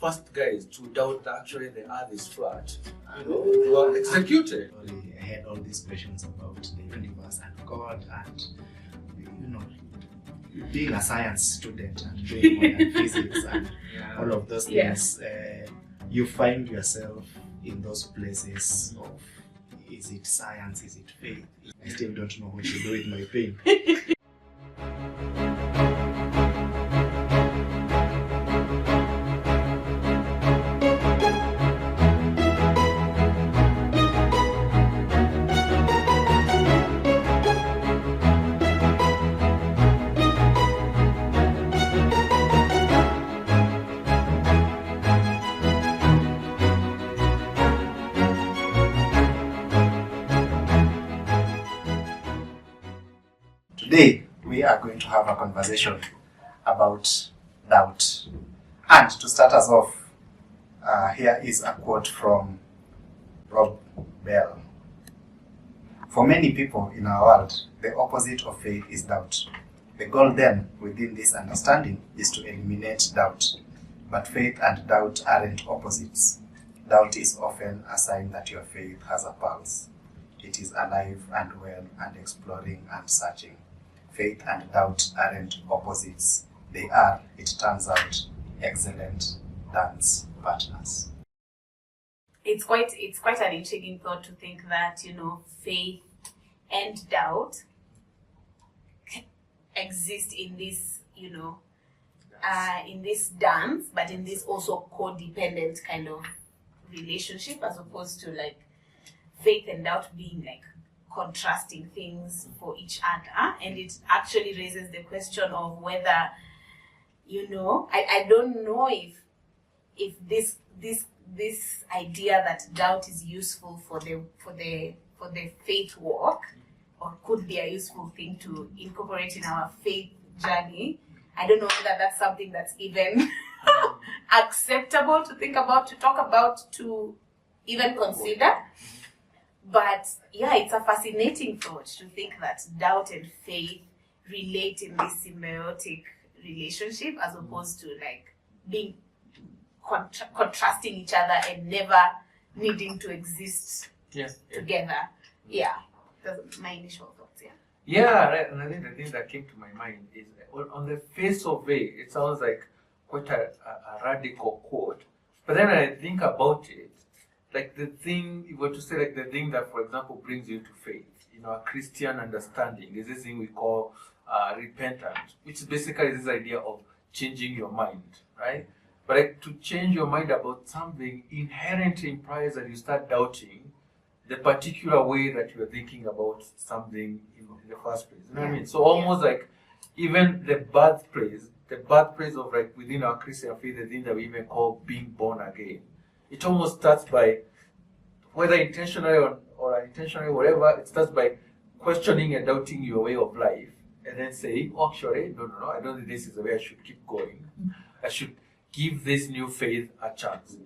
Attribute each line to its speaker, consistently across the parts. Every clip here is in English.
Speaker 1: first guys to doubt that actually the earth is flat, they were executed.
Speaker 2: I had all these questions about the universe and God, and being a science student and doing modern physics and all of those things, you find yourself in those places of, is it science, is it faith? I still don't know what to do with my pain. Today, we are going to have a conversation about doubt. And to start us off, here is a quote from Rob Bell. For many people in our world, the opposite of faith is doubt. The goal then, within this understanding, is to eliminate doubt. But faith and doubt aren't opposites. Doubt is often a sign that your faith has a pulse. It is alive and well and exploring and searching. Faith and doubt aren't opposites. They are, it turns out, excellent dance partners.
Speaker 3: It's quite an intriguing thought to think that, faith and doubt exist in this, in this dance, but in this also codependent kind of relationship, as opposed to like faith and doubt being like contrasting things for each other. And it actually raises the question of whether, I don't know if this idea that doubt is useful for the faith walk, or could be a useful thing to incorporate in our faith journey. I don't know whether that's something that's even acceptable to think about, to talk about, to even consider. But it's a fascinating thought to think that doubt and faith relate in this symbiotic relationship, as opposed to like being contrasting each other and never needing to exist together. That's my initial thoughts.
Speaker 1: Right. And I think the thing that came to my mind is, on the face of it sounds like quite a radical quote. But then when I think about it, like the thing, you were to say like the thing that, for example, brings you to faith, a Christian understanding is this thing we call repentance, which is basically this idea of changing your mind, right? But like, to change your mind about something inherently implies that you start doubting the particular way that you're thinking about something in the first place. You know what I mean? So almost like even the birthplace of like within our Christian faith, the thing that we even call being born again. It almost starts by, whether intentionally or unintentionally, whatever, it starts by questioning and doubting your way of life, and then saying, actually, no, I don't think this is the way I should keep going. I should give this new faith a chance,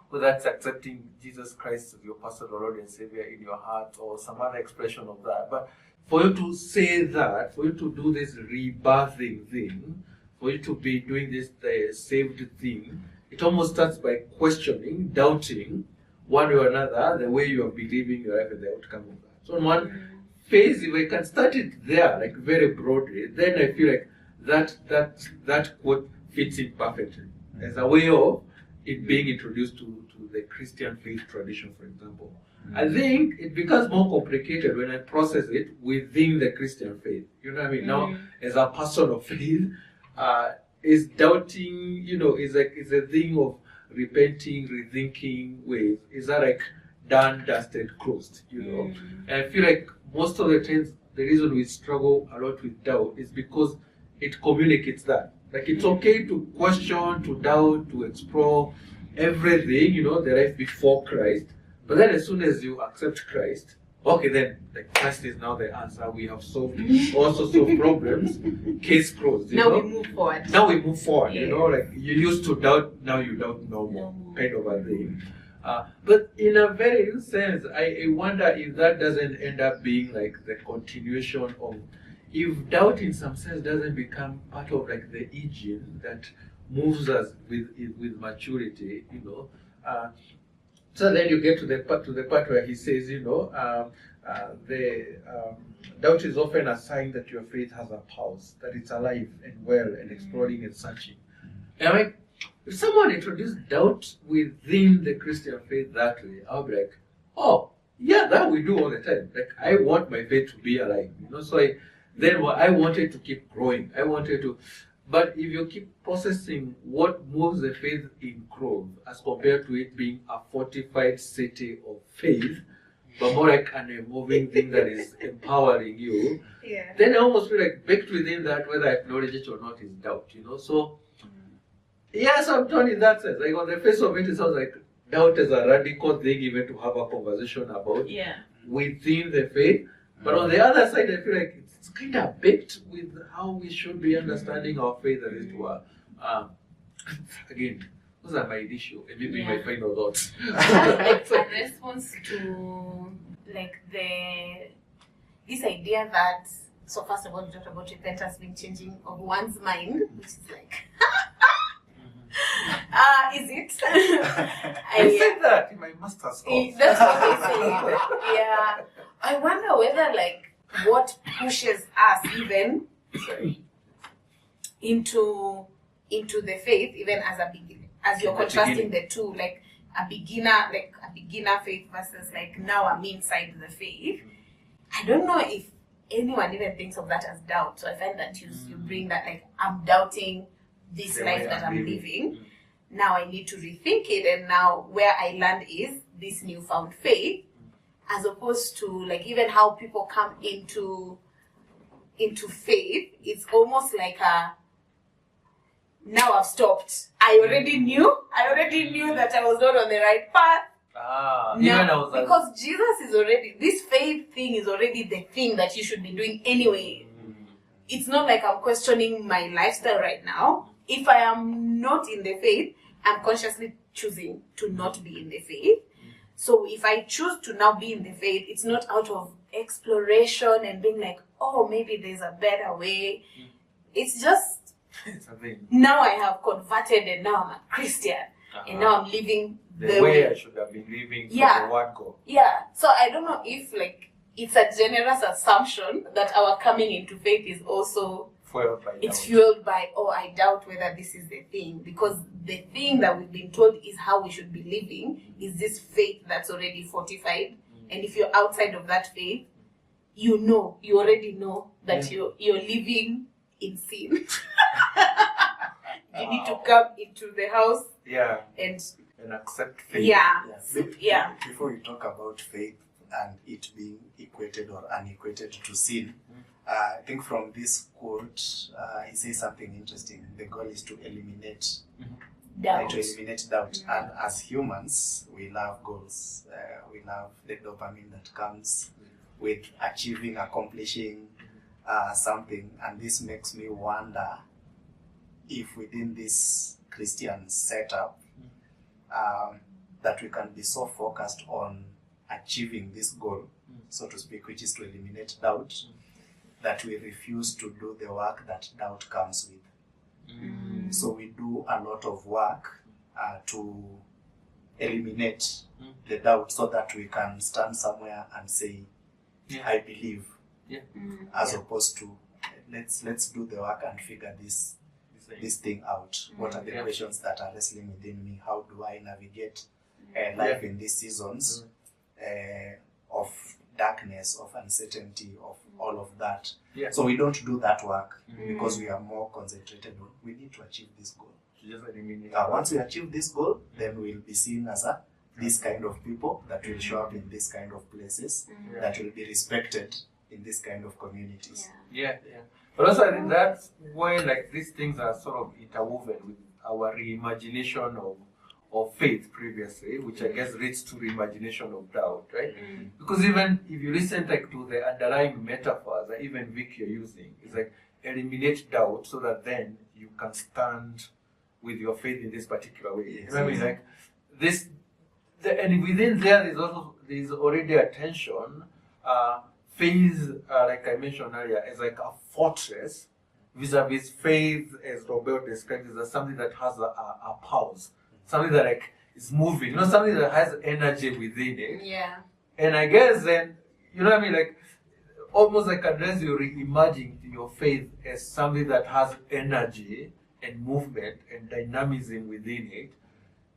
Speaker 1: whether that's accepting Jesus Christ as your personal Lord and Savior in your heart, or some other expression of that. But for you to say that, for you to do this rebirthing thing, for you to be doing this saved thing, it almost starts by questioning, doubting, one way or another, the way you are believing your life and the outcome of that. So in one phase, if I can start it there, like very broadly, then I feel like that quote fits in perfectly as a way of it being introduced to the Christian faith tradition, for example. I think it becomes more complicated when I process it within the Christian faith. You know what I mean? Now, as a person of faith, is doubting, is a thing of repenting, rethinking ways. Is that like done, dusted, closed, And I feel like most of the times the reason we struggle a lot with doubt is because it communicates that. Like, it's okay to question, to doubt, to explore everything, the life before Christ. But then as soon as you accept Christ, okay, then Christ is now the answer. We have solved all sorts of problems. Case closed.
Speaker 3: Now we move forward.
Speaker 1: Like you used to doubt, now you doubt no more, kind of a thing. But in a very real sense, I wonder if that doesn't end up being like the continuation of, if doubt in some sense doesn't become part of like the engine that moves us with maturity, so then you get to the part where he says, the doubt is often a sign that your faith has a pulse, that it's alive and well and exploring and searching. And I'm like, if someone introduced doubt within the Christian faith that way, I'll be like, oh, yeah, that we do all the time. Like, I want my faith to be alive, So I wanted to keep growing. But if you keep processing what moves the faith in growth as compared to it being a fortified city of faith, but more like an evolving thing that is empowering you, then I almost feel like baked within that, whether I acknowledge it or not, is doubt, So, yes, I'm torn in that sense. Like, on the face of it, it sounds like doubt is a radical thing even to have a conversation about within the faith. But on the other side, I feel like it's kind of baked with how we should be understanding our faith as it were. Again, those are my issue, and maybe my final thoughts.
Speaker 3: Like a response to this idea that, so first of all, we talked about repentance being changing of one's mind, which is like, is it?
Speaker 1: I said that in my master's course.
Speaker 3: That's what they say. Yeah. I wonder whether what pushes us even into the faith, even as a beginner, as you're contrasting the two, like a beginner faith versus now I'm inside the faith. I don't know if anyone even thinks of that as doubt. So I find that you bring that I'm doubting this life that I'm living. Now I need to rethink it, and now where I land is this newfound faith, as opposed to even how people come into faith. It's almost like now I've stopped. I already knew that I was not on the right path. Because Jesus is already, this faith thing is already the thing that you should be doing anyway. It's not like I'm questioning my lifestyle right now. If I am not in the faith, I'm consciously choosing to not be in the faith. So if I choose to now be in the faith, it's not out of exploration and being like, oh, maybe there's a better way. It's just, now I have converted and now I'm a Christian. And now I'm living the way
Speaker 1: I should have been living for the word God.
Speaker 3: Yeah. So I don't know if it's a generous assumption that our coming into faith is also fueled by, I doubt whether this is the thing. Because the thing that we've been told is how we should be living is this faith that's already fortified. And if you're outside of that faith, you already know that you're living in sin. You need to come into the house
Speaker 1: and accept faith.
Speaker 2: Before you talk about faith and it being equated or unequated to sin, I think from this quote, he says something interesting. The goal is to eliminate doubt. And as humans, we love goals. We love the dopamine that comes with achieving, accomplishing something. And this makes me wonder if within this Christian setup, that we can be so focused on achieving this goal, so to speak, which is to eliminate doubt, that we refuse to do the work that doubt comes with. So we do a lot of work to eliminate the doubt so that we can stand somewhere and say, I believe, as opposed to let's do the work and figure this thing out. What are the questions that are wrestling within me? How do I navigate life in these seasons of darkness, of uncertainty, of all of that? So we don't do that work because we are more concentrated on, we need to achieve this goal. Once we achieve this goal, then we'll be seen as this kind of people that will show up in this kind of places, that will be respected in this kind of communities.
Speaker 1: But also I think that's why these things are sort of interwoven with our reimagination of faith previously, which I guess leads to reimagination of doubt, right? Because even if you listen to the underlying metaphors that even Vic you're using, it's eliminate doubt so that then you can stand with your faith in this particular way. You know what I mean? And within there's already a tension. Faith, like I mentioned earlier, is like a fortress vis-a-vis faith, as Robert described, is something that has a pulse, something that like is moving, something that has energy within it.
Speaker 3: Yeah.
Speaker 1: And I guess then, what I mean, like almost like unless you reimagine your faith as something that has energy and movement and dynamism within it,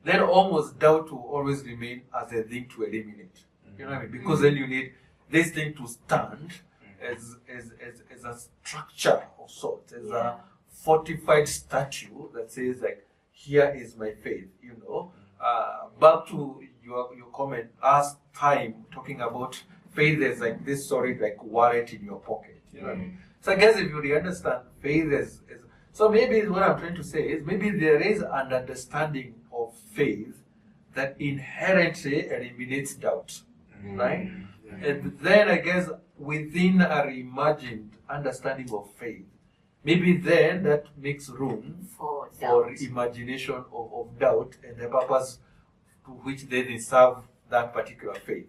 Speaker 1: then almost doubt will always remain as a thing to eliminate. You know what I mean? Because then you need this thing to stand as a structure of sorts, as a fortified statue that says like, here is my faith, Back to your comment, last time talking about faith as like this solid like wallet in your pocket. You know what I mean? So I guess if you really understand faith as so maybe what I'm trying to say is maybe there is an understanding of faith that inherently eliminates doubt. Right? And then I guess within a reimagined understanding of faith, maybe then that makes room
Speaker 3: For
Speaker 1: for
Speaker 3: doubt.
Speaker 1: imagination of doubt and the purpose to which they serve that particular faith,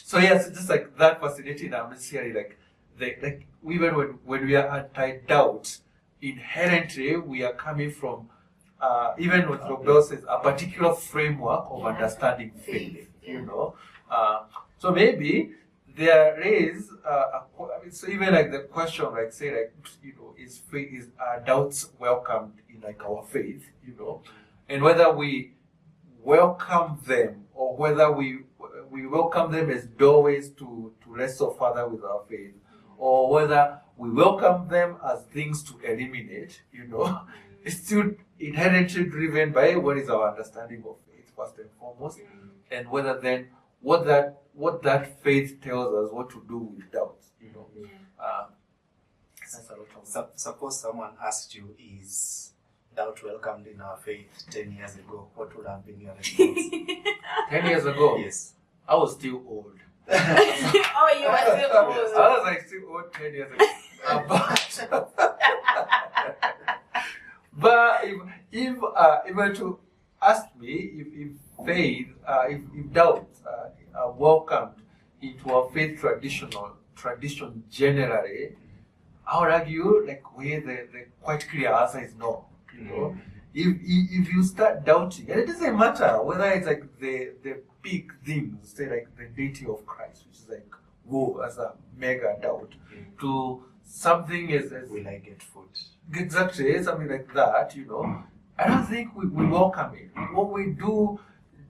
Speaker 1: So yes, it's just like that fascinating. I'm necessarily like even when we are anti-doubt, inherently we are coming from even what Robert says, a particular framework of understanding faith. So maybe there is so even like the question, like say like is faith is doubts welcomed in like our faith, and whether we welcome them or whether we welcome them as doorways to wrestle further with our faith, or whether we welcome them as things to eliminate, it's still inherently driven by what is our understanding of faith first and foremost, and whether then what that faith tells us what to do with doubts, That's a lot of
Speaker 2: Suppose someone asked you, is doubt welcomed in our faith 10 years ago? What would have been your response?
Speaker 1: 10 years ago,
Speaker 2: Yes.
Speaker 1: I was still old.
Speaker 3: Oh, you were still
Speaker 1: I
Speaker 3: old.
Speaker 1: was like still old 10 years ago. But if were to ask me if faith, if doubt are welcomed into our faith tradition generally, I would argue like where the quite clear answer is no. If you start doubting, and it doesn't matter whether it's like the big things, say like the deity of Christ, which is like whoa, as a mega doubt, to something as
Speaker 2: Will I get food?
Speaker 1: exactly something like that, I don't think we welcome it. What we do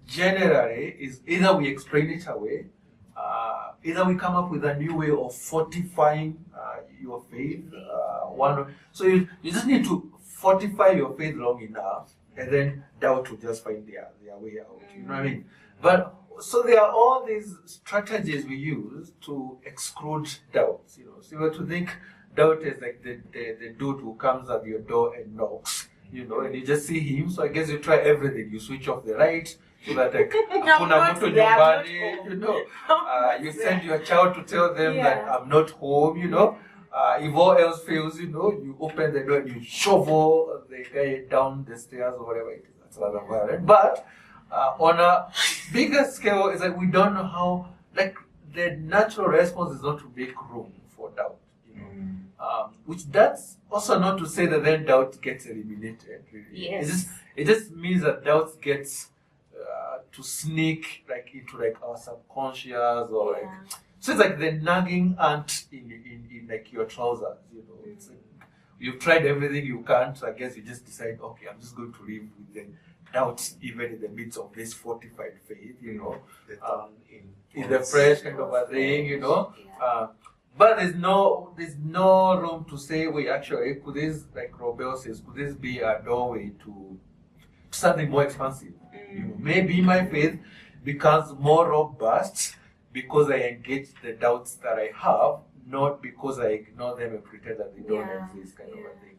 Speaker 1: generally is either we explain it away, either we come up with a new way of fortifying your faith. So you just need to fortify your faith long enough, and then doubt will just find their way out. You know what I mean? But so there are all these strategies we use to exclude doubts. So you have to think doubt is like the dude who comes at your door and knocks. And you just see him. So I guess you try everything. You switch off the light so that like hakuna mtu nyumbani. You send your child to tell them that I'm not home. If all else fails, you open the door and you shovel the guy down the stairs or whatever it is. That's rather violent. But on a bigger scale, it's like we don't know how. Like the natural response is not to make room for doubt. Which that's also not to say that then doubt gets eliminated. Really.
Speaker 3: Yes.
Speaker 1: It just means that doubt gets to sneak like into like our subconscious or like. So it's like the nagging ant in like your trousers. It's like you've tried everything you can. So I guess you just decide, okay, I'm just going to live with the doubts even in the midst of this fortified faith.
Speaker 2: The thorn
Speaker 1: in the fresh kind of a thing. But there's no room to say, wait, actually, could this, like Robert says, could this be a doorway to something more expansive? Maybe my faith becomes more robust because I engage the doubts that I have, not because I ignore them and pretend that they don't exist, kind of a thing.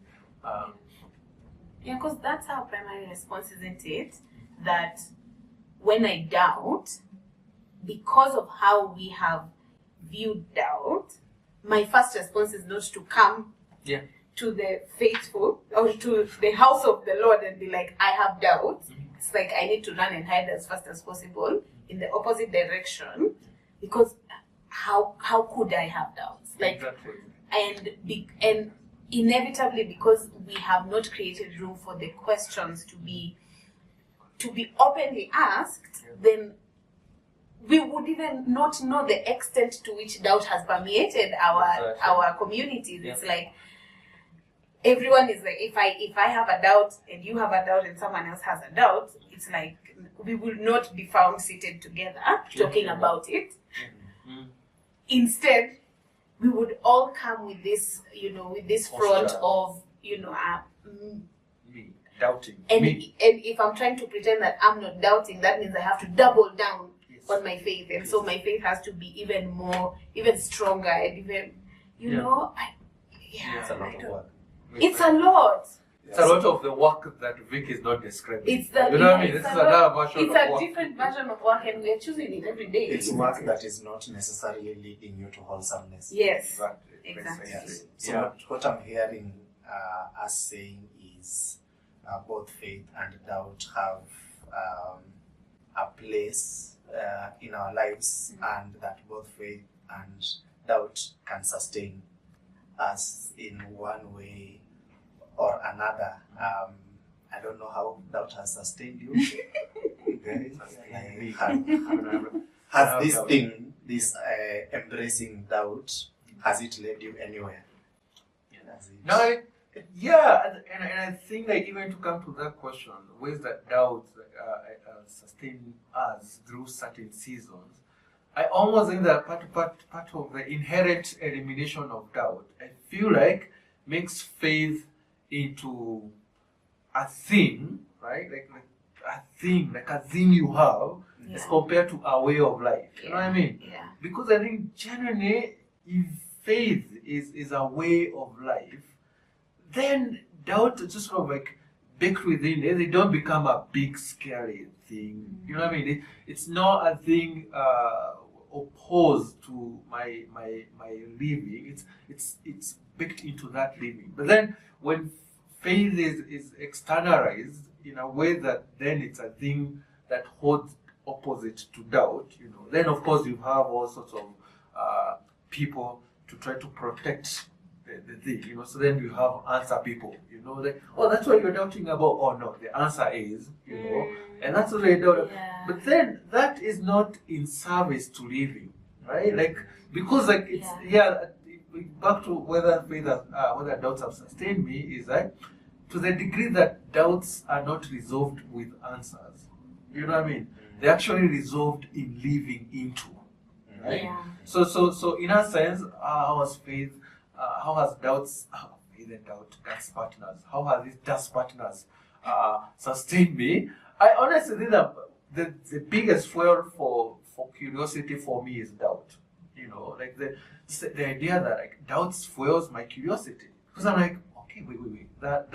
Speaker 3: Because that's our primary response, isn't it? That when I doubt, because of how we have viewed doubt, my first response is not to come to the faithful or to the house of the Lord and be like, I have doubts. It's like I need to run and hide as fast as possible in the opposite direction, because how could I have doubts? Like,
Speaker 1: Exactly.
Speaker 3: and inevitably, because we have not created room for the questions to be openly asked, then we would even not know the extent to which doubt has permeated our communities.
Speaker 1: Yeah.
Speaker 3: It's like everyone is like, if I have a doubt and you have a doubt and someone else has a doubt, it's like we will not be found seated together talking about it.
Speaker 1: Mm.
Speaker 3: Instead, we would all come with this, with this front
Speaker 1: Posture.
Speaker 3: of,
Speaker 1: Me doubting.
Speaker 3: and
Speaker 1: Me.
Speaker 3: if I'm trying to pretend that I'm not doubting, that means I have to double down
Speaker 1: Yes.
Speaker 3: on my faith, and so my faith has to be even stronger, and even,
Speaker 2: It's a lot of work.
Speaker 3: It's a lot.
Speaker 1: It's a lot of the work that Vic is not describing.
Speaker 3: It's the
Speaker 1: you know what I mean?
Speaker 3: it's
Speaker 1: This is
Speaker 3: a lot-
Speaker 1: another version
Speaker 3: It's
Speaker 1: of
Speaker 3: a
Speaker 1: work.
Speaker 3: different version of work, and we're choosing it every day.
Speaker 2: It's work that is not necessarily leading you to wholesomeness.
Speaker 3: Yes.
Speaker 1: Exactly.
Speaker 3: Exactly.
Speaker 2: Yes. So
Speaker 1: Yeah.
Speaker 2: what I'm hearing us saying is both faith and doubt have a place in our lives, and that both faith and doubt can sustain us in one way or another. I don't know how doubt has sustained you. Guys, has this thing, this embracing doubt, has it led you anywhere? Has it-
Speaker 1: No, yeah, and I think that even to come to that question, ways that doubt sustain us through certain seasons, I almost think that part of the inherent elimination of doubt, I feel like makes faith into a thing, right? Like a thing you have, as
Speaker 3: Yeah.
Speaker 1: compared to a way of life. You know what I mean?
Speaker 3: Yeah.
Speaker 1: Because I think generally, if faith is a way of life, then doubt is just sort of like baked within it. They don't become a big scary thing. You know what I mean? It's not a thing opposed to my living. It's baked into that living. But then when faith is externalized in a way that then it's a thing that holds opposite to doubt, then of course you have all sorts of people to try to protect the thing, so then you have answer people, like, oh, that's what you're doubting about. Oh no, the answer is, and that's what they doubt.
Speaker 3: Yeah.
Speaker 1: But then that is not in service to living, right? Like, because like it's back to whether faith whether doubts have sustained me is that to the degree that doubts are not resolved with answers, you know what I mean? They're actually resolved in living into, right?
Speaker 3: Yeah.
Speaker 1: So in a sense, how has faith, how has doubts, faith and doubt, dance partners, how has these dance partners sustained me? I honestly think that the biggest fuel for curiosity for me is doubt. Like the idea that like doubts fuels my curiosity, because I'm like, okay, wait, that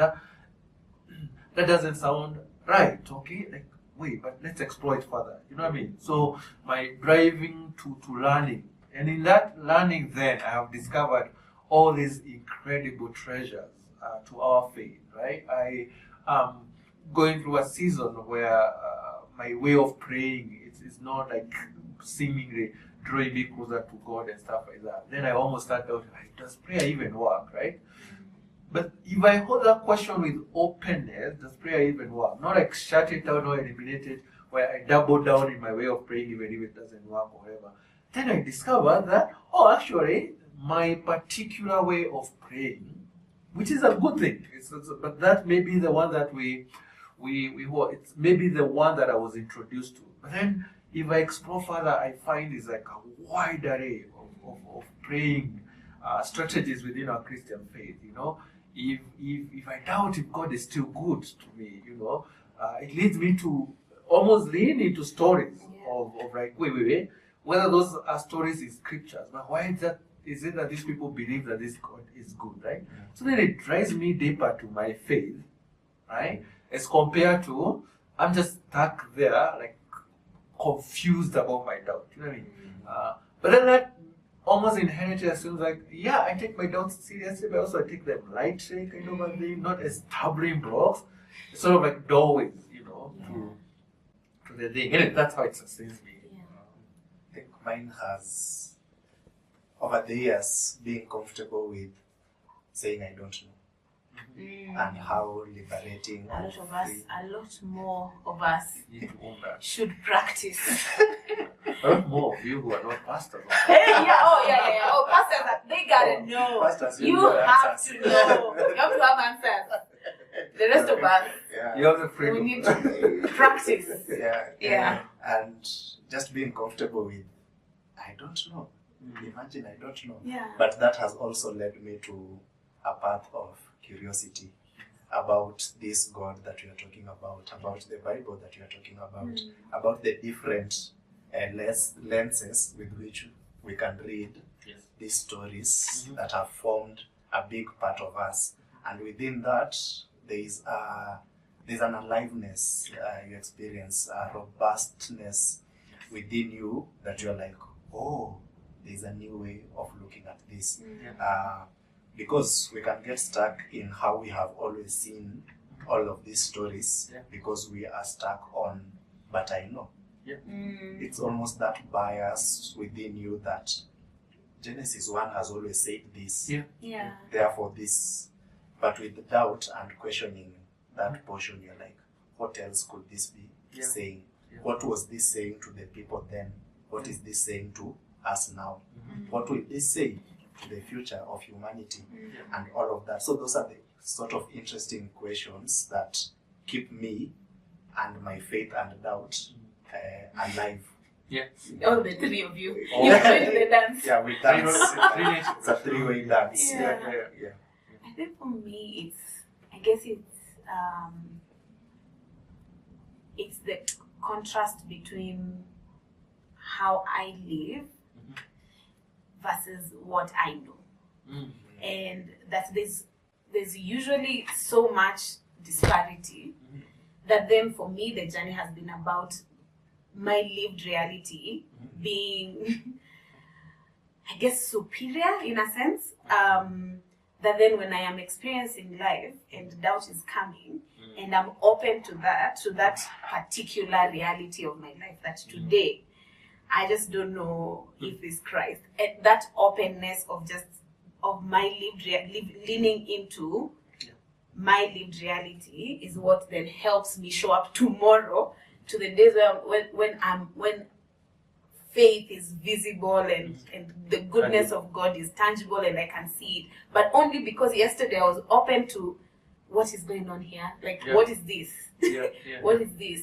Speaker 1: doesn't sound right. Okay, like wait, but let's explore it further. You know what I mean? So my driving to learning, and in that learning, then I have discovered all these incredible treasures to our faith. Right? I am going through a season where my way of praying is not like seemingly drawing me closer to God and stuff like that. Then I almost start doubting, like, does prayer even work, right? But if I hold that question with openness, does prayer even work? Not like shut it down or eliminate it, where I double down in my way of praying even if it doesn't work or whatever. Then I discover that, actually, my particular way of praying, which is a good thing, but that may be the one that it's maybe the one that I was introduced to. But then if I explore further, I find it's like a wide array of praying strategies within our Christian faith. If I doubt if God is still good to me, it leads me to almost lean into stories of like, wait, whether those are stories in scriptures, but why is it that these people believe that this God is good, right? So then it drives me deeper to my faith, right? As compared to, I'm just stuck there, like, confused about my doubt. You know what I mean? But then that almost inherently assumes like, I take my doubts seriously, but also I take them lightly, kind of a thing, not as stumbling blocks. It's sort of like doorways, to the thing. And that's how it sustains me.
Speaker 2: I think mine has over the years, being comfortable with saying I don't know, and how liberating
Speaker 3: A
Speaker 2: and
Speaker 3: lot of us,
Speaker 2: free.
Speaker 3: a lot more of us
Speaker 1: You need to own that.
Speaker 3: should practice.
Speaker 1: A lot more of you who are not pastors.
Speaker 3: Yeah. Oh, pastors, they gotta know.
Speaker 2: Pastors,
Speaker 3: You
Speaker 2: know the
Speaker 3: have
Speaker 2: answers.
Speaker 3: to know. You have to have answers. The rest of us,
Speaker 1: You
Speaker 2: Yeah.
Speaker 1: have the freedom.
Speaker 3: we need to practice.
Speaker 2: Yeah. And just being comfortable with I don't know. Imagine I don't know.
Speaker 3: Yeah.
Speaker 2: But that has also led me to a path of curiosity about this God that we are talking about the Bible that we are talking about the different lenses with which we can read
Speaker 1: Yes.
Speaker 2: these stories that have formed a big part of us. And within that, there's an aliveness you experience, a robustness within you that you're like, oh, there's a new way of looking at this. Because we can get stuck in how we have always seen all of these stories because we are stuck on, but I know. It's almost that bias within you that Genesis 1 has always said this, therefore this. But with doubt and questioning that portion, you're like, what else could this be saying? What was this saying to the people then? What is this saying to us now? What will this say to the future of humanity? And all of that. So those are the sort of interesting questions that keep me and my faith and doubt alive.
Speaker 3: All the three of you.
Speaker 2: Oh.
Speaker 3: You're doing the dance.
Speaker 2: Yeah, we dance.
Speaker 1: Three
Speaker 2: It's a three-way dance.
Speaker 3: Yeah. I think for me, it's the contrast between how I live versus what I know, and that there's usually so much disparity that then for me the journey has been about my lived reality being, I guess, superior in a sense. That then when I am experiencing life and doubt is coming, and I'm open to that particular reality of my life, that today I just don't know if it's Christ. And that openness of my leaning into my lived reality is what then helps me show up tomorrow to the days when faith is visible and the goodness of God is tangible and I can see it. But only because yesterday I was open to what is going on here. Like, what is this? What is this?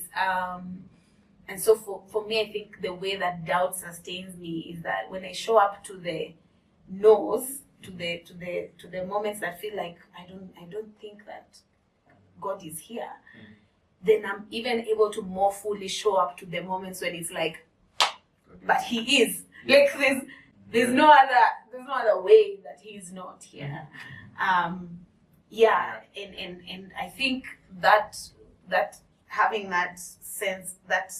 Speaker 3: And so for me, I think the way that doubt sustains me is that when I show up to the no's, to the moments that feel like I don't think that God is here, then I'm even able to more fully show up to the moments when it's like, but He is. Like there's no other way that He is not here. And I think that having that sense, that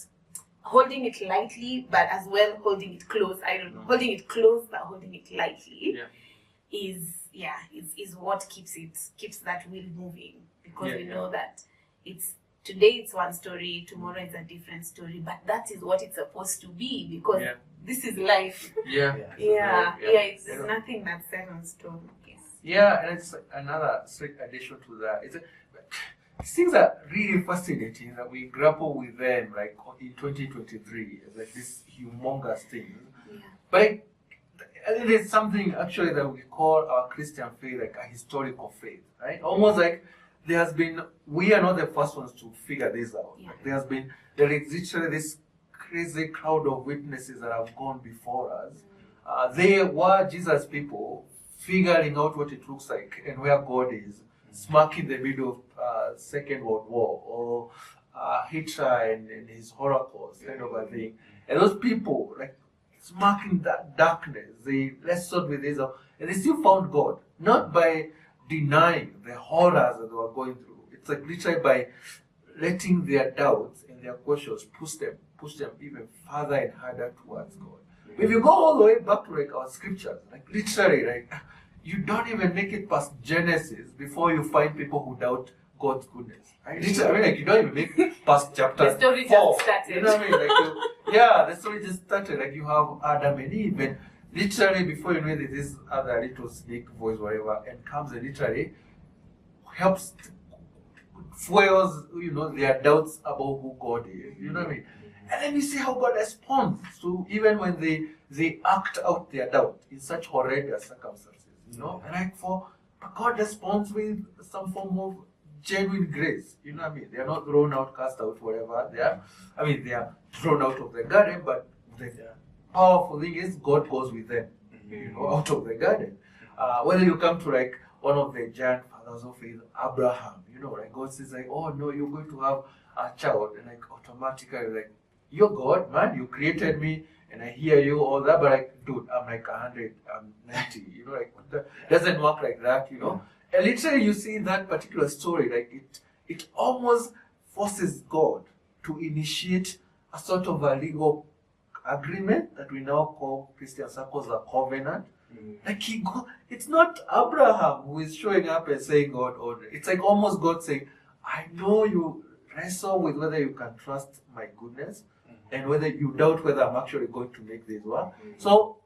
Speaker 3: holding it lightly, but as well holding it close. I don't know, holding it close, but holding it lightly is what keeps that wheel moving, because we know that today it's one story, tomorrow it's a different story, but that is what it's supposed to be, because this is life. It's nothing that's set on stone, I guess.
Speaker 1: Yeah, and it's another strict addition to that. These things are really fascinating that we grapple with them, like in 2023, like this humongous thing. But I think there's something actually that we call our Christian faith like a historical faith, right? Almost like we are not the first ones to figure this out. Like there is literally this crazy crowd of witnesses that have gone before us. They were Jesus people figuring out what it looks like and where God is, smack in the middle of Second World War, or Hitler and his Holocaust, kind of a thing. And those people, like, smack in that darkness, they wrestled with this, and they still found God, not by denying the horrors that they were going through. It's like literally by letting their doubts and their questions push them even further and harder towards God. If you go all the way back to like our scriptures, like literally, like you don't even make it past Genesis before you find people who doubt God's goodness. Right? Literally, I mean, like you don't even make it past chapter 4.
Speaker 3: The story just started.
Speaker 1: You know what I mean? Like the story just started. Like you have Adam and Eve, and literally before you know it, this other little snake voice, whatever, and comes and literally helps fuels, their doubts about who God is. You know what I mean? And then you see how God responds to even when they act out their doubt in such horrendous circumstances. And but God responds with some form of genuine grace. You know what I mean? They are not thrown out, cast out, whatever. They are thrown out of the garden, but the powerful thing is God goes with them, out of the garden. Whether you come to like one of the giant fathers of faith, Abraham, like God says like, oh no, you're going to have a child, and like automatically like, you're God, man, you created me, and I hear you, all that, but like, dude, I'm like 100, I'm 90, like, doesn't work like that, And literally you see in that particular story, like, it almost forces God to initiate a sort of a legal agreement that we now call Christian circles a covenant. Like it's not Abraham who is showing up and saying God order. It's like almost God saying, I know you wrestle with whether you can trust my goodness and whether you doubt whether I'm actually going to make this work. So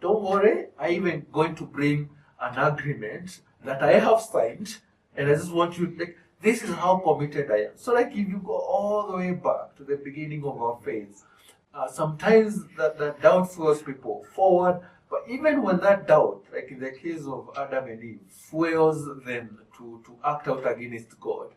Speaker 1: don't worry, I'm even going to bring an agreement that I have signed, and I just want you like, this is how committed I am. So like if you go all the way back to the beginning of our faith, sometimes that doubt fuels people forward, but even when that doubt, like in the case of Adam and Eve, fuels them to act out against God,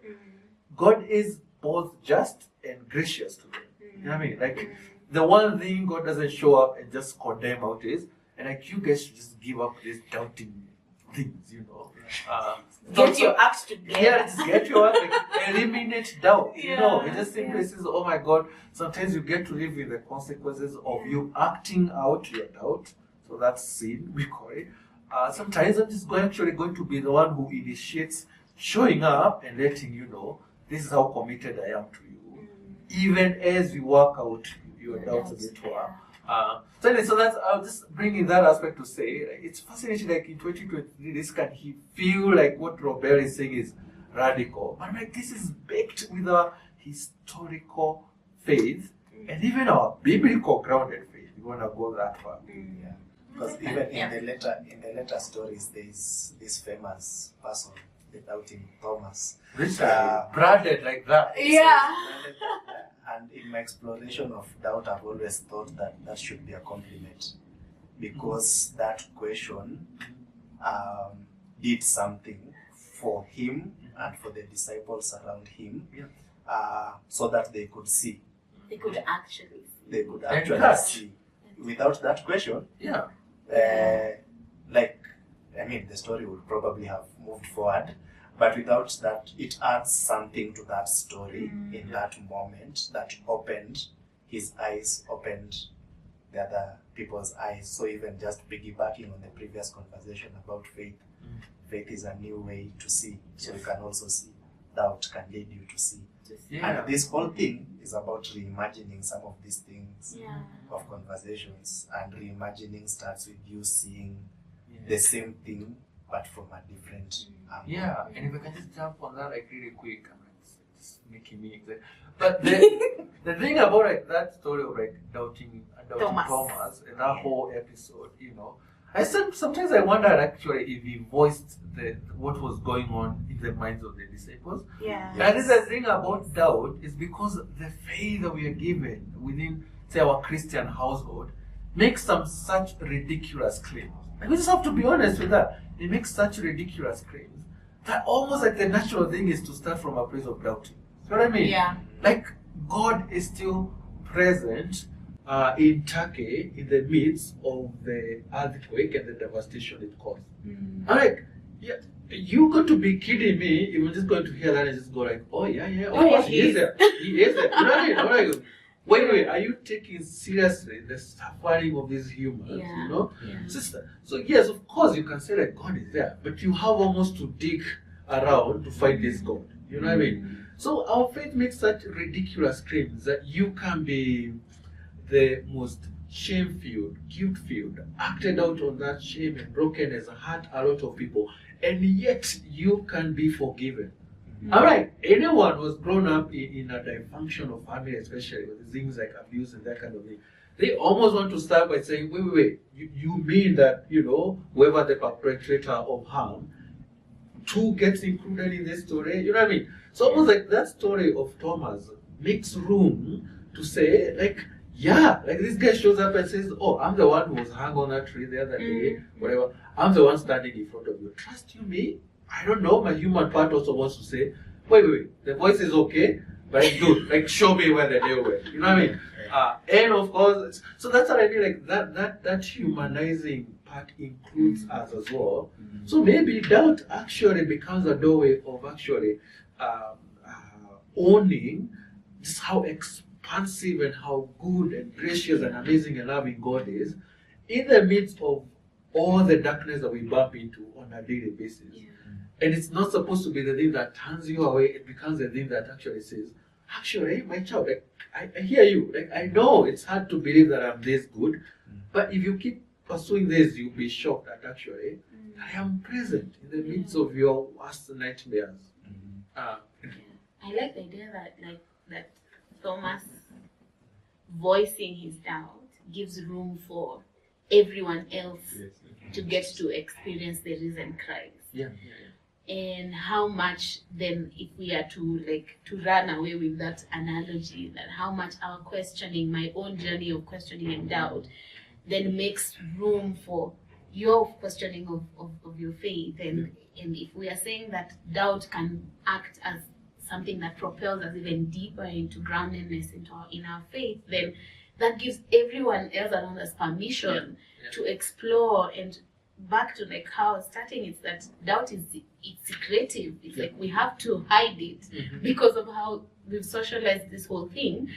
Speaker 1: God is both just and gracious to them. You know what I mean? Like, the one thing God doesn't show up and just condemn out is, and like, you guys should just give up these doubting things,
Speaker 3: Get your act together.
Speaker 1: Yeah, just get your act, like, eliminate doubt. It just simply says, oh my God, sometimes you get to live with the consequences of you acting out your doubt. So that's sin, we call it. Sometimes I'm just actually going to be the one who initiates showing up and letting you know, this is how committed I am to you. Even as we work out your doubts a bit more. So that's, I'll just bring in that aspect to say, like, it's fascinating, like in 2023, this can feel like what Robert is saying is radical. But like, this is baked with our historical faith and even our biblical grounded faith. We want to go that far.
Speaker 2: Yeah. Because even in the later stories, there's this famous person, the doubting Thomas.
Speaker 1: Branded like that.
Speaker 3: Yeah.
Speaker 2: And in my exploration of doubt, I've always thought that should be a compliment, because that question did something for him and for the disciples around him, so that they could see.
Speaker 3: They could actually
Speaker 2: see. Without that question, the story would probably have moved forward. But without that, it adds something to that story in that moment that opened his eyes, opened the other people's eyes. So even just piggybacking on the previous conversation about faith, faith is a new way to see. So you can also see. Doubt can lead you to see. And this whole thing is about reimagining some of these things of conversations. And reimagining starts with you seeing the same thing, but from a different angle.
Speaker 1: And if I can just jump on that like really quick, it's making me excited. But the thing about like that story of like doubting Thomas and that whole episode, sometimes I wonder actually if he voiced what was going on in the minds of the disciples. And this is the thing about doubt, is because the faith that we are given within, say, our Christian household makes some such ridiculous claims. And we just have to be honest with that. They make such ridiculous claims that almost like the natural thing is to start from a place of doubting. You know what I mean? Like, God is still present in Turkey in the midst of the earthquake and the devastation it caused. I'm like, you got to be kidding me. You're just going to hear that and just go like, oh yeah, of course he is there. He is there. You know what I mean? I'm like, wait, are you taking seriously the suffering of these humans, Sister. So yes, of course you can say that God is there, but you have almost to dig around to find this God. You know what I mean? So our faith makes such ridiculous claims that you can be the most shame-filled, guilt-filled, acted out on that shame and brokenness, hurt a lot of people, and yet you can be forgiven. All right, anyone who's grown up in a dysfunctional family, especially with things like abuse and that kind of thing, they almost want to start by saying, wait, you mean that, whoever the perpetrator of harm, too gets included in this story? You know what I mean? It's almost like that story of Thomas makes room to say, like, yeah, like this guy shows up and says, oh, I'm the one who was hung on that tree the other day, whatever. I'm the one standing in front of you. Trust you me? I don't know. My human part also wants to say, wait, the voice is okay, but dude, like, show me where the nail went. You know what I mean? And of course, so that's what I mean, like that humanizing part includes us as well. So maybe doubt actually becomes a doorway of actually owning just how expansive and how good and gracious and amazing and loving God is in the midst of all the darkness that we bump into on a daily basis. Yeah. And it's not supposed to be the thing that turns you away. It becomes the thing that actually says, actually, my child, like, I hear you. Like, I know it's hard to believe that I'm this good, but if you keep pursuing this, you'll be shocked that actually I am present in the midst of your worst nightmares.
Speaker 3: I like the idea that Thomas voicing his doubt gives room for everyone else to get to experience the risen Christ. And how much then, if we are to run away with that analogy, that how much our questioning, my own journey of questioning and doubt, then makes room for your questioning of your faith. And if we are saying that doubt can act as something that propels us even deeper into groundedness in our faith, then that gives everyone else around us permission to explore. And back to like how starting, it's that doubt it's secretive. It's like we have to hide it because of how we've socialized this whole thing.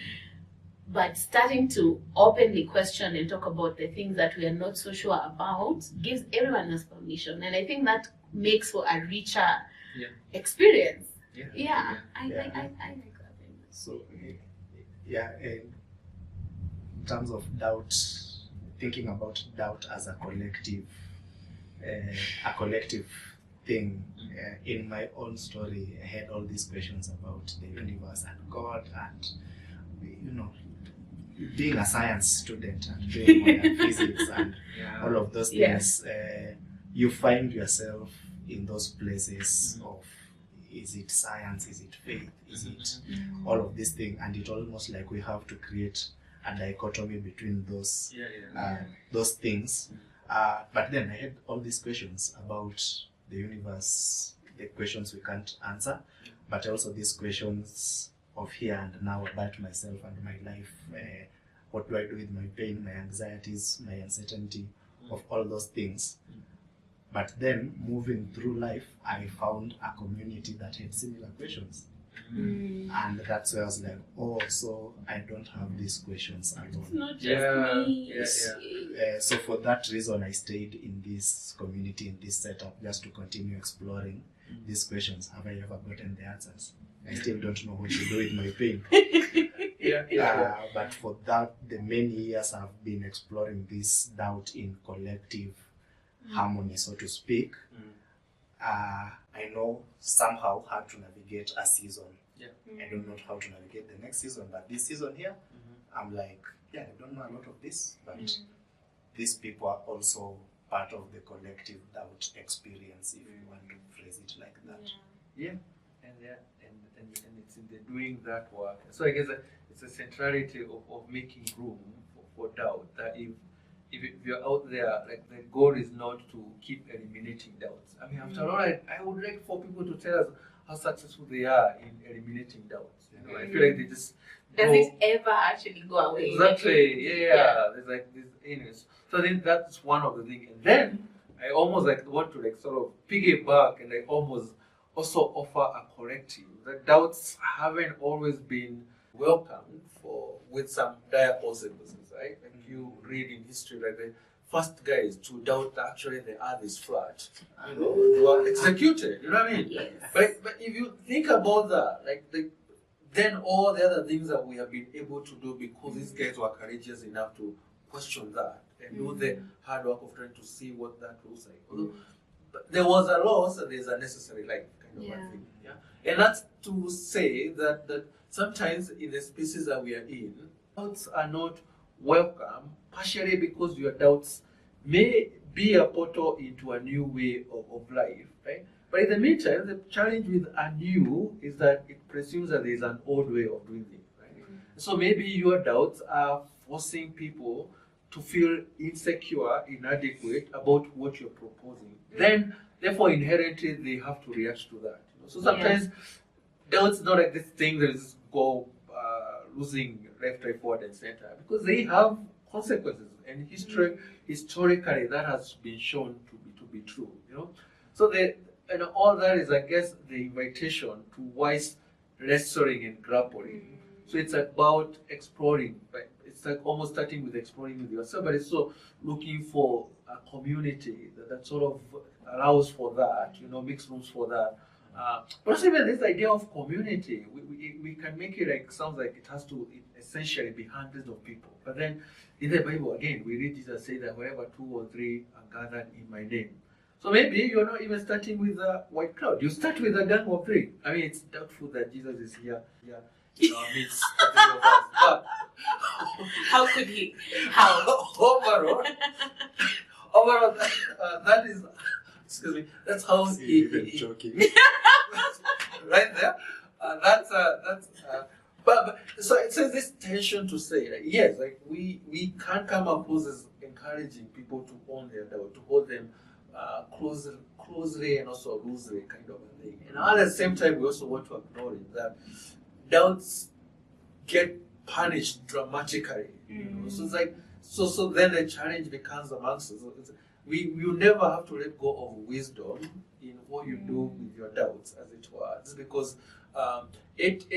Speaker 3: But starting to openly question and talk about the things that we are not so sure about gives everyone else permission. And I think that makes for a richer experience. I like that.
Speaker 2: So, in terms of doubt, thinking about doubt as a collective thing. In my own story, I had all these questions about the universe and God, and being a science student and doing modern physics and all of those things, you find yourself in those places of, is it science, is it faith, is it all of these things, and it's almost like we have to create a dichotomy between those things. But then I had all these questions about the universe, the questions we can't answer, but also these questions of here and now about myself and my life. What do I do with my pain, my anxieties, my uncertainty, of all those things. But then, moving through life, I found a community that had similar questions. And that's where I was like, oh, so I don't have these questions alone.
Speaker 3: It's not just me.
Speaker 2: So for that reason, I stayed in this community, in this setup, just to continue exploring these questions. Have I ever gotten the answers? I still don't know what to do with my pain. But for that, the many years I've been exploring this doubt in collective harmony, so to speak. I know somehow how to navigate a season. I don't know how to navigate the next season, but this season here, I'm like, I don't know a lot of this, but these people are also part of the collective doubt experience, if you want to phrase it like that.
Speaker 1: And it's in the doing that work. So I guess it's a centrality of making room for doubt, that if you're out there, like, the goal is not to keep eliminating doubts. I mean, after all, I would like for people to tell us how successful they are in eliminating doubts. I feel like they just
Speaker 3: does it ever actually go away?
Speaker 1: Exactly. There's like this anyways. So I think that's one of the things. And then I almost want to sort of piggyback and almost also offer a corrective. That doubts haven't always been welcomed with some dire consequences, right? Like you read in history, like the first guys to doubt that actually the earth is flat, they were executed. You know what I mean?
Speaker 3: Yes.
Speaker 1: But if you think about that, then all the other things that we have been able to do because these guys were courageous enough to question that and do the hard work of trying to see what that looks like. Although there was a loss and there's a necessary life kind of a thing. And that's to say that sometimes in the spaces that we are in, doubts are not welcome, partially because your doubts may be a portal into a new way of life, right? But in the meantime, the challenge with a new is that it presumes that there is an old way of doing things, right? So maybe your doubts are forcing people to feel insecure, inadequate about what you're proposing. Then, therefore, inherently, they have to react to that. So sometimes doubts not like this thing that is go losing left, right, forward, and center, because they have consequences, and historically that has been shown to be true. So all that is, I guess, the invitation to wise wrestling and grappling. So it's about exploring, right? It's like almost starting with exploring with yourself, but it's so looking for a community that sort of allows for that, makes rooms for that. But also even this idea of community, we can make it like, sounds like it has to essentially be hundreds of people. But then in the Bible, again, we read Jesus say that wherever 2 or 3 are gathered in my name. So maybe you're not even starting with a white crowd. You start with a gang of 3. I mean, it's doubtful that Jesus is here in our midst, the 3 of us. But
Speaker 3: how could he? How?
Speaker 1: Overall, that is, excuse me, that's how he
Speaker 2: joking.
Speaker 1: right there. But so it's this tension to say, like, yes, like we can't come across as encouraging people to own their doubt, to hold them closely and also loosely, kind of a thing. And at the same time, we also want to acknowledge that doubts get punished dramatically. So it's like so then the challenge becomes amongst us. We will never have to let go of wisdom in what you do with your doubts, as it were. It's because it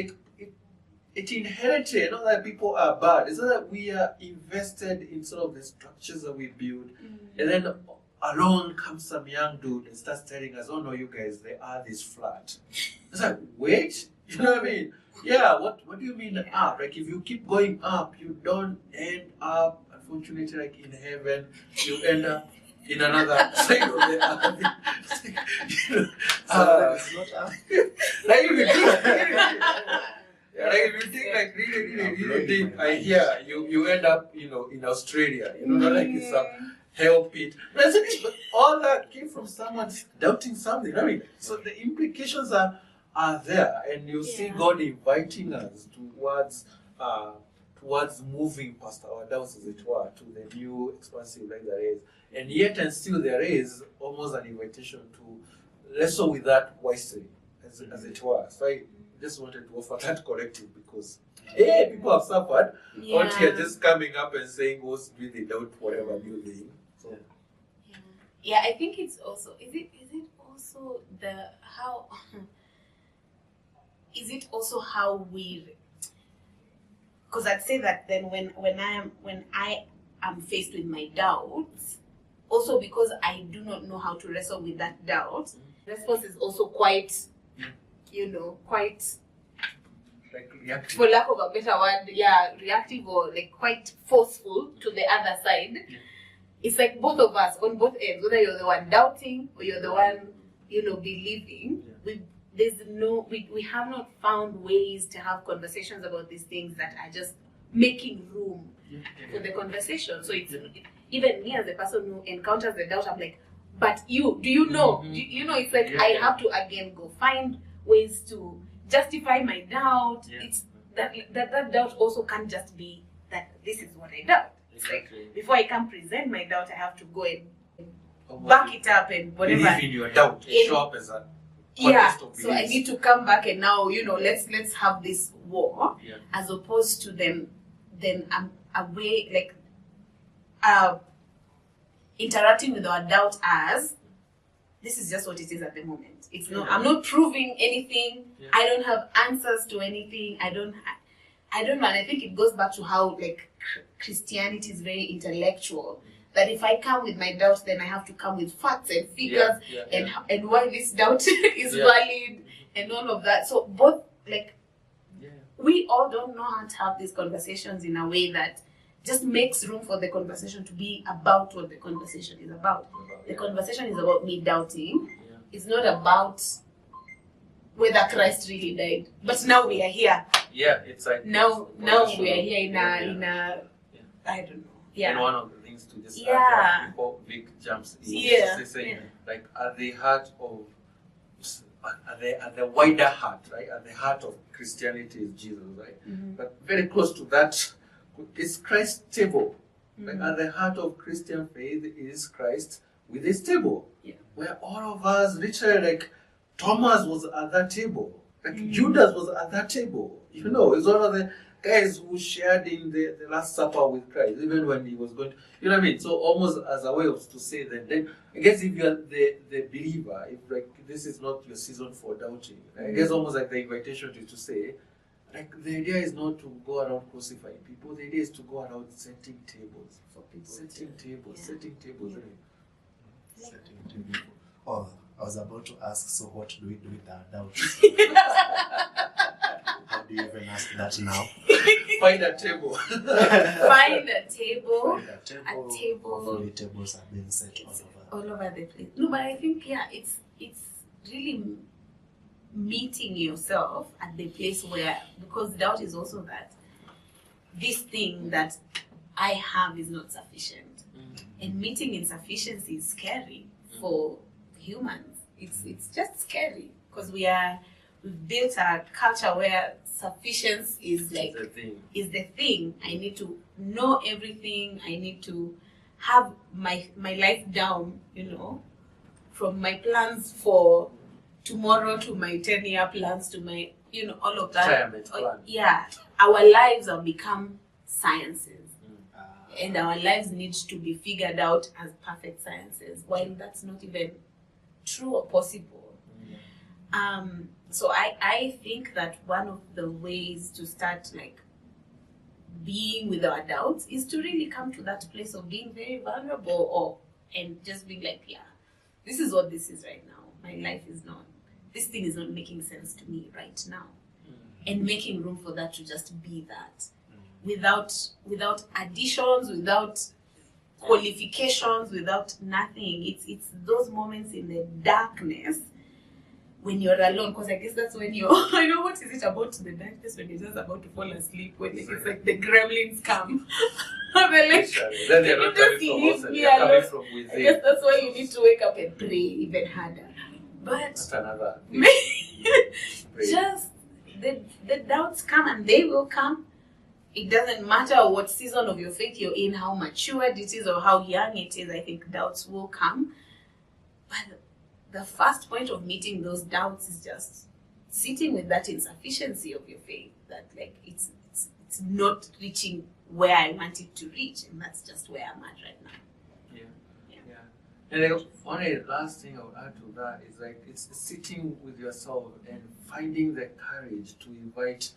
Speaker 1: inherently, not that people are bad, it's not that we are invested in sort of the structures that we build, and then along comes some young dude and starts telling us, oh no, you guys, they are this flat. It's like, wait, you know what I mean? Yeah, what do you mean up? Like, if you keep going up, you don't end up, unfortunately, like in heaven, you end up in another side of the earth.
Speaker 2: It's not up.
Speaker 1: Like if you think like really deep, I hear you end up, in Australia, not like it's a hell pit. But all that came from someone doubting something. I mean, so the implications are there, and you see God inviting us towards moving past our doubts, as it were, to the new expansive life there is. And yet and still there is almost an invitation to wrestle with that wisely, as it were. So I just wanted to offer that corrective because people have suffered. Out here just coming up and saying what's really doubt whatever new thing. So
Speaker 3: I think it's also is it also how we, because I'd say that then when I am faced with my doubts, also because I do not know how to wrestle with that doubt, response is also quite
Speaker 1: like reactive.
Speaker 3: For lack of a better word, reactive or like quite forceful to the other side. It's like both of us on both ends, whether you're the one doubting or you're the one, believing. We have not found ways to have conversations about these things that are just making room for the conversation. So it's even me as a person who encounters the doubt, I'm like, but do you know? It's like I have to again go find ways to justify my doubt. It's that doubt also can't just be that this is what I doubt. It's like before I can present my doubt, I have to go and back it up and whatever.
Speaker 1: Believe in your doubt. Show up as a context of beliefs.
Speaker 3: So I need to come back and now let's have this war as opposed to then a way like interacting with our doubt as this is just what it is at the moment. It's not. I'm not proving anything. I don't have answers to anything. I don't know. And I think it goes back to how like Christianity is very intellectual. That if I come with my doubts, then I have to come with facts and figures and why this doubt is valid and all of that. So both we all don't know how to have these conversations in a way that just makes room for the conversation to be about what the conversation is about. The conversation is about me doubting. It's not about whether Christ really died. But now we are here.
Speaker 1: Yeah, it's like
Speaker 3: now we are here in a I don't know.
Speaker 1: And
Speaker 3: Yeah.
Speaker 1: one of the things to just
Speaker 3: Yeah.
Speaker 1: add before Vic jumps in,
Speaker 3: Yeah.
Speaker 1: is saying,
Speaker 3: Yeah.
Speaker 1: like, at the heart of, at the wider heart, right? At the heart of Christianity is Jesus, right?
Speaker 3: Mhm.
Speaker 1: But very close to that is Christ's table. Like,
Speaker 3: Mhm.
Speaker 1: at the heart of Christian faith is Christ with his table.
Speaker 3: Yeah.
Speaker 1: Where all of us, literally, like, Thomas was at that table. Like,
Speaker 3: Mhm.
Speaker 1: Judas was at that table. You know, he's one of the guys who shared in the Last Supper with Christ, even when he was going to, you know what I mean? So almost as a way of to say that, then I guess if you're the believer, if like this is not your season for doubting, I guess almost like the invitation to say, like the idea is not to go around crucifying people, the idea is to go around setting tables for people. Setting tables,
Speaker 3: Yeah.
Speaker 1: setting tables.
Speaker 3: Yeah.
Speaker 2: Setting table. Oh, I was about to ask, so what do we do with our doubts? How do you even ask that now?
Speaker 1: Find a table.
Speaker 3: Find a table.
Speaker 2: Find a table.
Speaker 3: A table.
Speaker 2: Hopefully tables have been set all over.
Speaker 3: All over the place. No, but I think it's really meeting yourself at the place where, because doubt is also that this thing that I have is not sufficient, and meeting insufficiency is scary for humans. It's just scary because we've built a culture where sufficiency is like is the thing. I need to know everything. I need to have my life down, from my plans for tomorrow to my 10-year plans to my, all of that.
Speaker 1: Retirement plan.
Speaker 3: Yeah, our lives have become sciences, and our lives need to be figured out as perfect sciences, while that's not even true or possible. So I think that one of the ways to start like being with our doubts is to really come to that place of being very vulnerable, and just being like, yeah, this is what this is right now. My life is not, this thing is not making sense to me right now. And making room for that to just be that. Without additions, without qualifications, without nothing. It's those moments in the darkness when you're alone, because I guess that's when you're, what is it about the darkness when you're just about to fall asleep, when it's like the gremlins come. They're like,
Speaker 1: then they're not coming
Speaker 3: just
Speaker 1: from
Speaker 3: leave
Speaker 1: outside,
Speaker 3: me
Speaker 1: they're coming
Speaker 3: alone.
Speaker 1: from
Speaker 3: I
Speaker 1: within.
Speaker 3: guess that's why you need to wake up and pray even harder. But
Speaker 1: That's another
Speaker 3: just the doubts come, and they will come. It doesn't matter what season of your faith you're in, how matured it is or how young it is. I think doubts will come. But the first point of meeting those doubts is just sitting with that insufficiency of your faith, that like it's not reaching where I want it to reach, and that's just where I'm at right now.
Speaker 1: And then one last thing I would add to that is like it's sitting with yourself and finding the courage to invite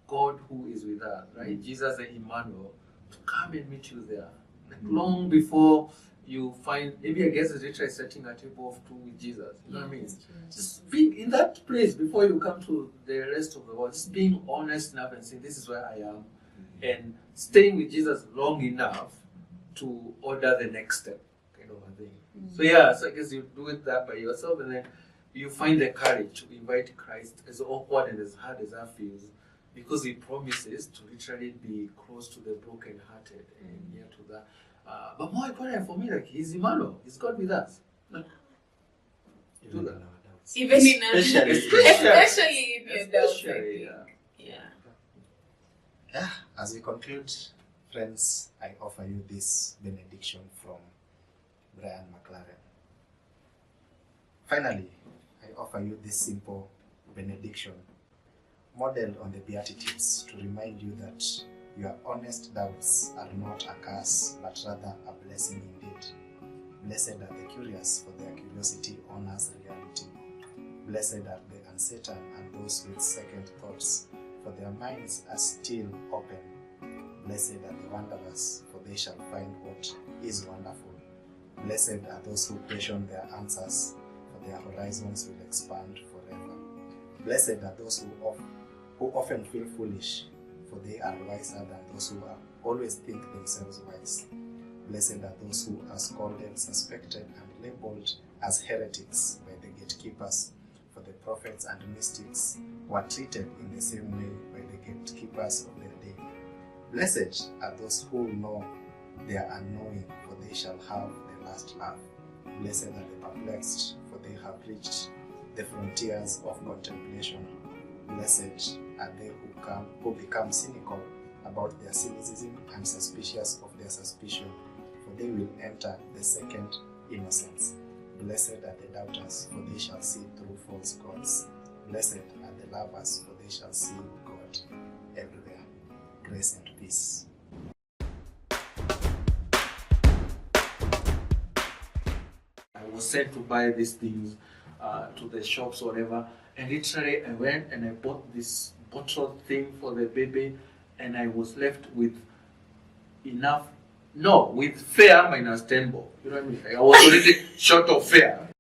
Speaker 1: God who is with us, right? Jesus and Emmanuel, to come and meet you there. Like long before you find, maybe I guess it's literally setting a table of two with Jesus. You know what I mean? Just being in that place before you come to the rest of the world. Just being honest enough and saying, this is where I am. And staying with Jesus long enough to order the next step. So so I guess you do it that by yourself, and then you find the courage to invite Christ, as awkward and as hard as that feels, because he promises to literally be close to the brokenhearted and near to that. But more important for me, like he's Emmanuel, he's God with us. Like, do that.
Speaker 3: Even in especially in your doubts.
Speaker 2: Yeah. As we conclude, friends, I offer you this benediction from Brian McLaren. Finally, I offer you this simple benediction, modeled on the Beatitudes, to remind you that your honest doubts are not a curse, but rather a blessing indeed. Blessed are the curious, for their curiosity honors reality. Blessed are the uncertain and those with second thoughts, for their minds are still open. Blessed are the wanderers, for they shall find what is wonderful. Blessed are those who question their answers, for their horizons will expand forever. Blessed are those who often feel foolish, for they are wiser than those who always think themselves wise. Blessed are those who are scolded, suspected, and labeled as heretics by the gatekeepers, for the prophets and mystics were treated in the same way by the gatekeepers of their day. Blessed are those who know they are unknowing, for they shall have the last laugh. Blessed are the perplexed, for they have reached the frontiers of contemplation. Blessed are they who become cynical about their cynicism and suspicious of their suspicion, for they will enter the second innocence. Blessed are the doubters, for they shall see through false gods. Blessed are the lovers, for they shall see God everywhere. Grace and peace.
Speaker 1: I was sent to buy these things to the shops or whatever, and literally I went and I bought this bottle thing for the baby, and I was left with with fare minus 10 bob. You know what I mean? Like, I was already short of fare.